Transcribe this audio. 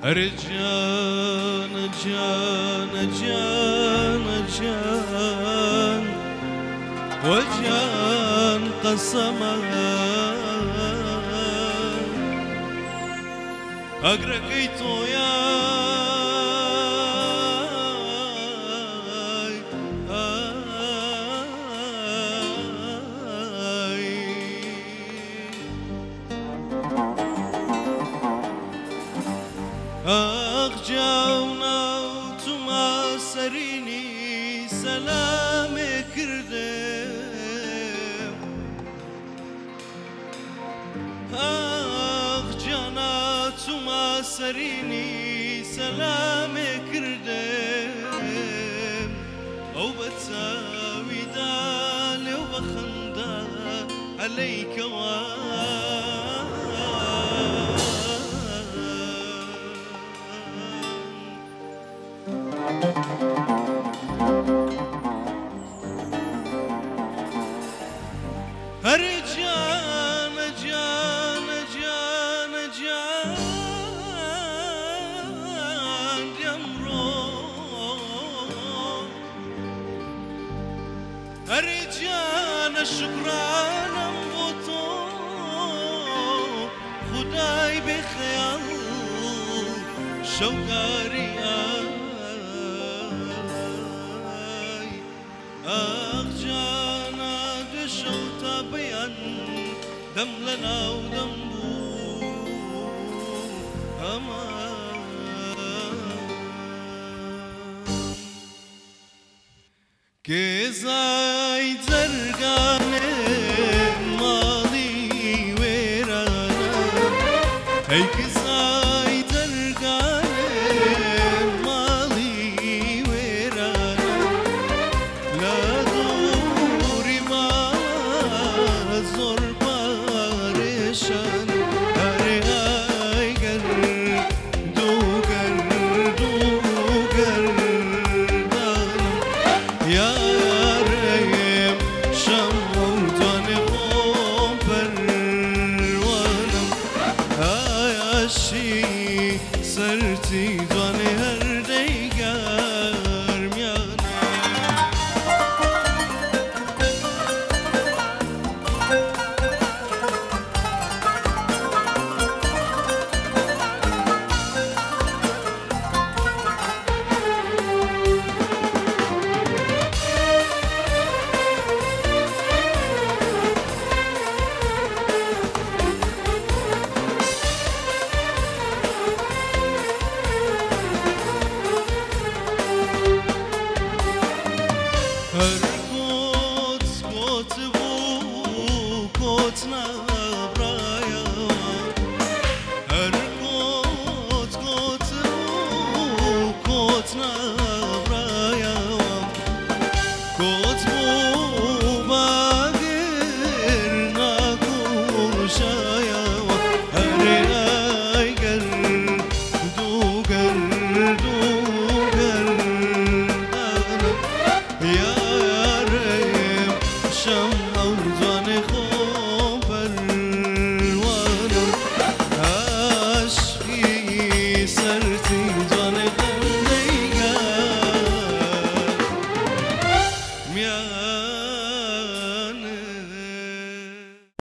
رجان جان جان جان وجان قسما أقرقيت يا أخجاونا وتما سريني سلامي كردم أخجانا تما سريني سلامي كردم أو بتساوي دالي وبخندا عليك رجان جان جان جان يمرو رجان شكران بوتو خداي بخيال شوقاري أخجانا دشوتا بيان دم لنا ودمبو أمان كيزاي زرقاني ماضي ويرانا هي كيزاي زرقاني ماضي ويرانا لا دوري ما زور بارشان هري هاي گر دوگر دوگر دانم يا ريم شموتان قوم پروانم هاشي سرتي دواني هر دیگر میانم هر کوت بو کوت نبرایا هر کوت بو کوت نبرایا کوت بو باگر نکوشایا هر ای گر دوگر